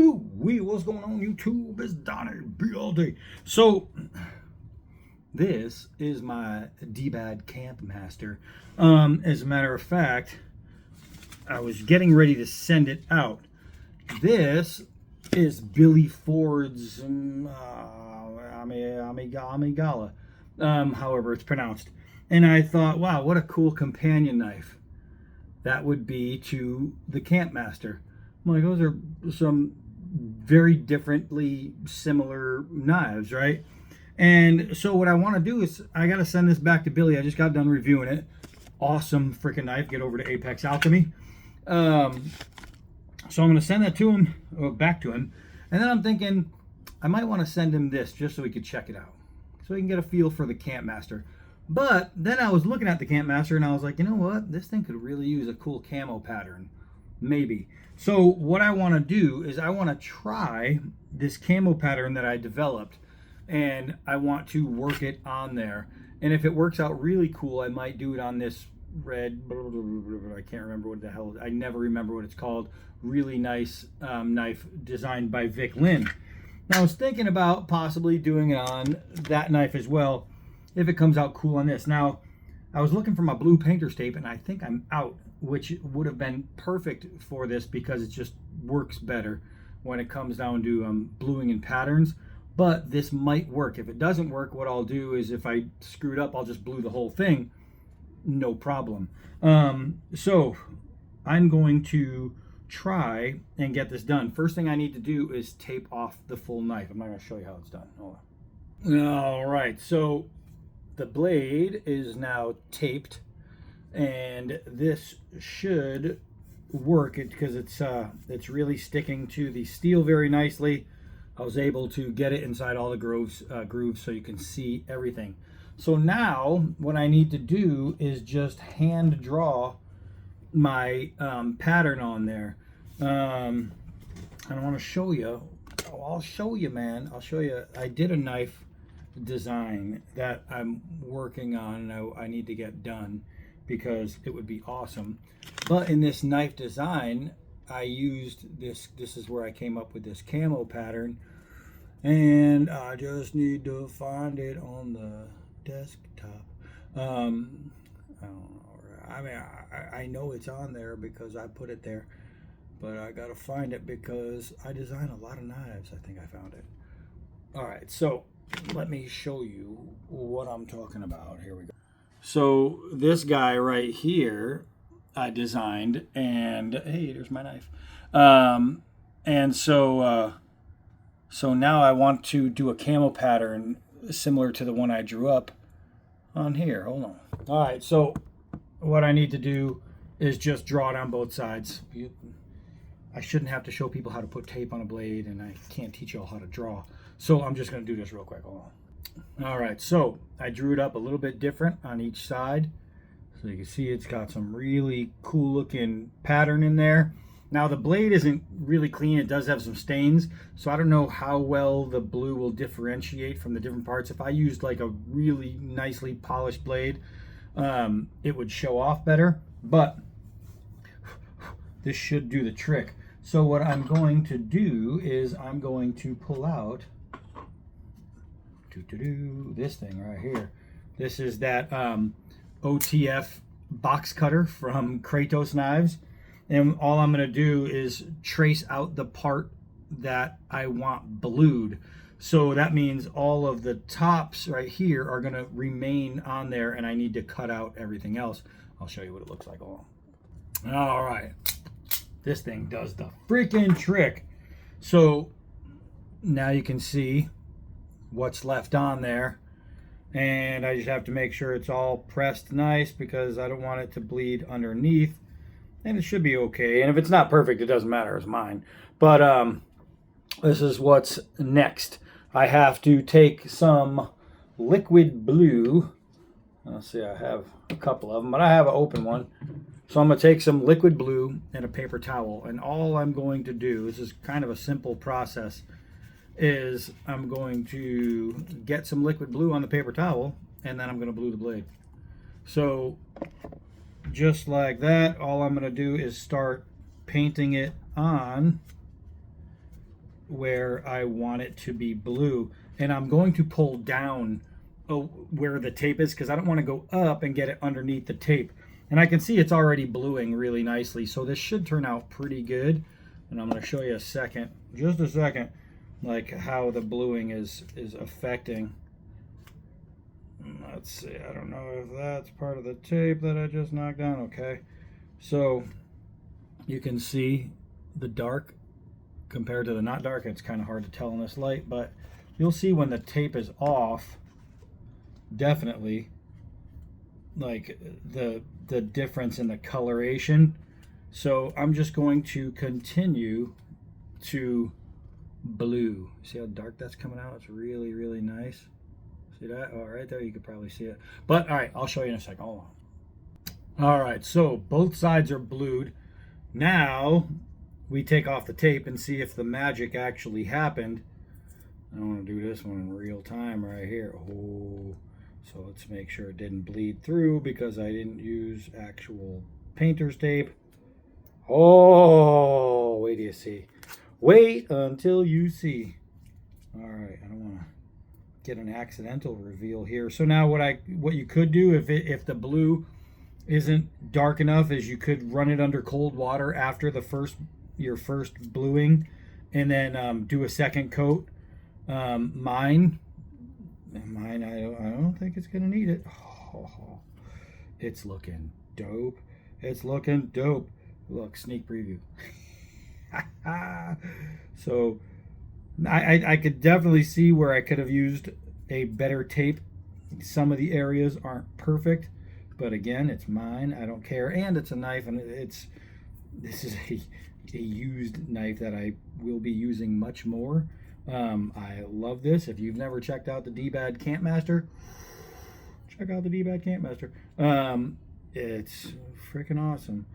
Woo-wee, what's going on YouTube? It's Donnie BLD. So, this is my dbad camp master. As a matter of fact, I was getting ready to send it out. This is Billy Ford's Amigala, however it's pronounced. And I thought, wow, what a cool companion knife that would be to the camp master. I'm like, those are some very differently similar knives, right? And so what I want to do is I got to send this back to Billy. I just got done reviewing it. Awesome freaking knife. Get over to Apex Alchemy. So I'm going to send that to him, or back to him. And then I'm thinking I might want to send him this just so he could check it out, so he can get a feel for the camp master. But then I was looking at the camp master and I was like, you know what? This thing could really use a cool camo pattern. Maybe. So what I want to do is I want to try this camo pattern that I developed, and I want to work it on there. And if it works out really cool, I might do it on this red, I can't remember what the hell, I never remember what it's called, really nice knife designed by Vic Lynn. Now I was thinking about possibly doing it on that knife as well, if it comes out cool on this. Now, I was looking for my blue painter's tape, and I think I'm out, which would have been perfect for this because it just works better when it comes down to bluing and patterns. But this might work. If it doesn't work, what I'll do is if I screwed up, I'll just blue the whole thing. No problem. So I'm going to try and get this done. First thing I need to do is tape off the full knife. I'm not going to show you how it's done. Hold on. All right, so the blade is now taped, and this should work because it's really sticking to the steel very nicely. I was able to get it inside all the grooves so you can see everything. So now what I need to do is just hand draw my pattern on there. And I want to show you. Oh, I'll show you, man. I'll show you. I did a knife design that I'm working on and I need to get done because it would be awesome. But in this knife design, I used this. This is where I came up with this camo pattern, and I just need to find it on the desktop. I don't know. I mean, I know it's on there because I put it there, but I gotta find it because I design a lot of knives. I think I found it. All right, so let me show you what I'm talking about. Here we go. So this guy right here I designed, and hey, there's my knife. And so now I want to do a camo pattern similar to the one I drew up on here. Hold on. All right, so what I need to do is just draw it on both sides. I shouldn't have to show people how to put tape on a blade, and I can't teach you all how to draw. So I'm just going to do this real quick. Hold on. All right, so I drew it up a little bit different on each side. So you can see it's got some really cool looking pattern in there. Now the blade isn't really clean. It does have some stains. So I don't know how well the blue will differentiate from the different parts. If I used like a really nicely polished blade, it would show off better. But this should do the trick. So what I'm going to do is I'm going to pull out this thing right here. This is that OTF box cutter from Kratos Knives, and all I'm going to do is trace out the part that I want blued. So that means all of the tops right here are going to remain on there, and I need to cut out everything else. I'll show you what it looks like. All right, this thing does the freaking trick. So now you can see what's left on there, and I just have to make sure it's all pressed nice because I don't want it to bleed underneath, and it should be okay. And if it's not perfect, it doesn't matter, it's mine. But this is what's next. I have to take some liquid blue. Let's see, I have a couple of them, but I have an open one. So I'm going to take some liquid blue and a paper towel, and all I'm going to do, this is kind of a simple process, is I'm going to get some liquid blue on the paper towel, and then I'm going to blue the blade. So just like that, all I'm going to do is start painting it on where I want it to be blue, and I'm going to pull down where the tape is, because I don't want to go up and get it underneath the tape. And I can see it's already bluing really nicely, so this should turn out pretty good. And I'm going to show you just a second, like how the bluing is affecting. Let's see, I don't know if that's part of the tape that I just knocked down. Okay, so you can see the dark compared to the not dark. It's kind of hard to tell in this light, but you'll see when the tape is off, definitely, like the difference in the coloration. So I'm just going to continue to blue. See how dark that's coming out? It's really, really nice. See that? Oh, right there, you could probably see it. But all right, I'll show you in a second. Hold on. All right, so both sides are blued. Now we take off the tape and see if the magic actually happened. I want to do this one in real time right here. Oh, so let's make sure it didn't bleed through because I didn't use actual painter's tape. Oh, wait till you see. Wait until you see. All right, I don't want to get an accidental reveal here. So now what you could do if the blue isn't dark enough is you could run it under cold water after your first bluing, and then do a second coat. Mine, I don't think it's gonna need it. Oh, it's looking dope. It's looking dope. Look, sneak preview. So I could definitely see where I could have used a better tape. Some of the areas aren't perfect, but again, it's mine. I don't care, and it's a knife, and this is a used knife that I will be using much more. I love this. If you've never checked out the dbad Campmaster, check out the dbad Campmaster. It's freaking awesome.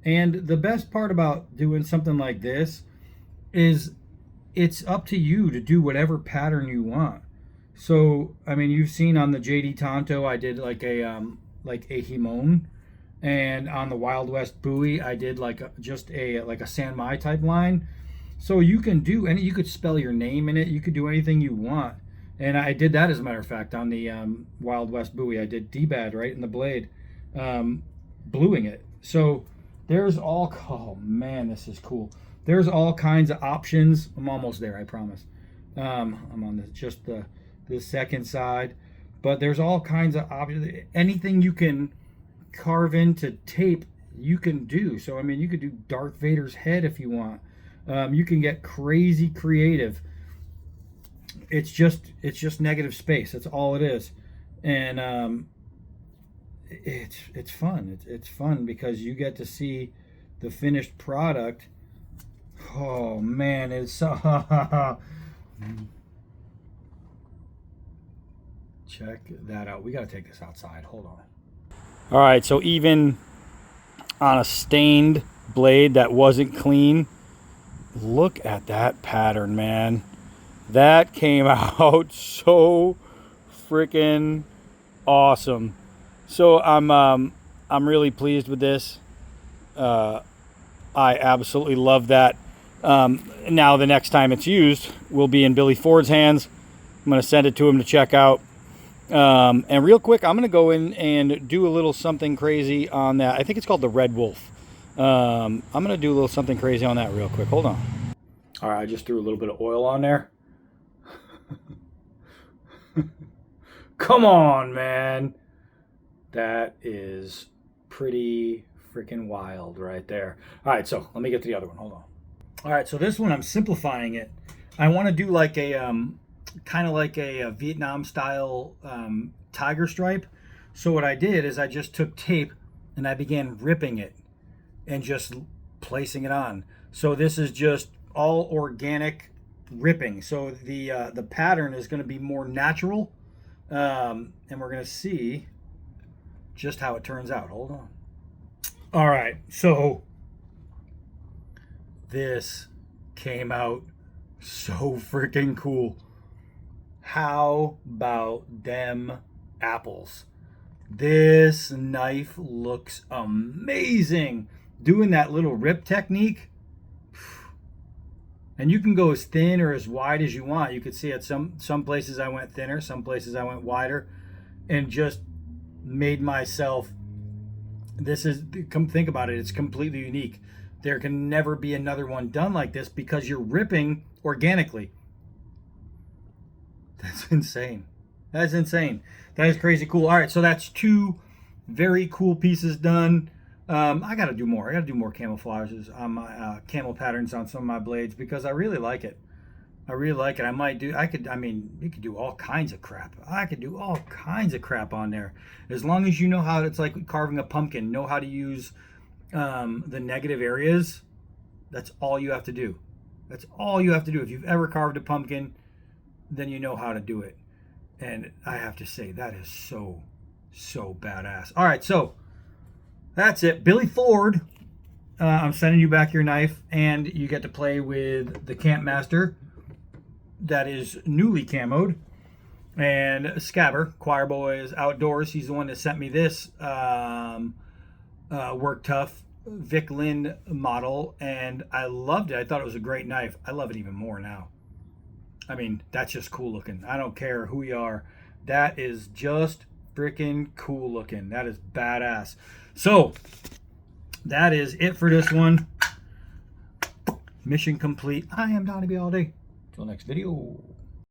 And the best part about doing something like this is it's up to you to do whatever pattern you want. So, I mean, you've seen on the JD Tonto, I did like a Himon, and on the Wild West Bowie, I did just a San Mai type line. So you can do any, you could spell your name in it, you could do anything you want. And I did that, as a matter of fact, on the Wild West Bowie. I did dbad right in the blade, bluing it. So there's oh man, this is cool. There's all kinds of options. I'm almost there, I promise. I'm on just the second side, but there's all kinds of options. Anything you can carve into tape, you can do. So I mean, you could do Darth Vader's head if you want. You can get crazy creative. It's just negative space. That's all it is, and it's fun. It's fun because you get to see the finished product. Oh man, it's check that out. We got to take this outside. Hold on. All right, so even on a stained blade that wasn't clean, look at that pattern, man. That came out so freaking awesome. So I'm really pleased with this. I absolutely love that. Now the next time it's used will be in Billy Ford's hands. I'm going to send it to him to check out. And real quick, I'm going to go in and do a little something crazy on that. I think it's called the Red Wolf. I'm going to do a little something crazy on that real quick. Hold on. All right, I just threw a little bit of oil on there. Come on, man. That is pretty freaking wild right there. All right, so let me get to the other one. Hold on. All right, so this one, I'm simplifying it. I want to do like a kind of like a Vietnam style tiger stripe. So what I did is I just took tape and I began ripping it and just placing it on. So this is just all organic ripping. So the pattern is going to be more natural, and we're going to see just how it turns out. Hold on. All right, so this came out so freaking cool. How about them apples? This knife looks amazing. Doing that little rip technique, And you can go as thin or as wide as you want. You could see at some places I went thinner, some places I went wider, and just made myself, this is, come think about it, it's completely unique. There can never be another one done like this because you're ripping organically. That's insane. That's insane. That is crazy cool. All right, so that's 2 very cool pieces done. I got to do more. I got to do more camouflages on my camo patterns on some of my blades because I really like it. I really like it. I mean, you could do all kinds of crap. I could do all kinds of crap on there. As long as you know how, it's like carving a pumpkin, know how to use the negative areas. That's all you have to do. That's all you have to do. If you've ever carved a pumpkin, then you know how to do it. And I have to say, that is so badass. All right, so that's it. Billy Ford, I'm sending you back your knife, and you get to play with the Camp Master that is newly camoed. And Scabber, Choir Boys Outdoors, he's the one that sent me this Work Tough Vic Lynn model, and I loved it. I thought it was a great knife. I love it even more now. I mean, that's just cool looking. I don't care who you are. That is just freaking cool looking. That is badass. So, that is it for this one. Mission complete. I am Donnie B all day. Till next video.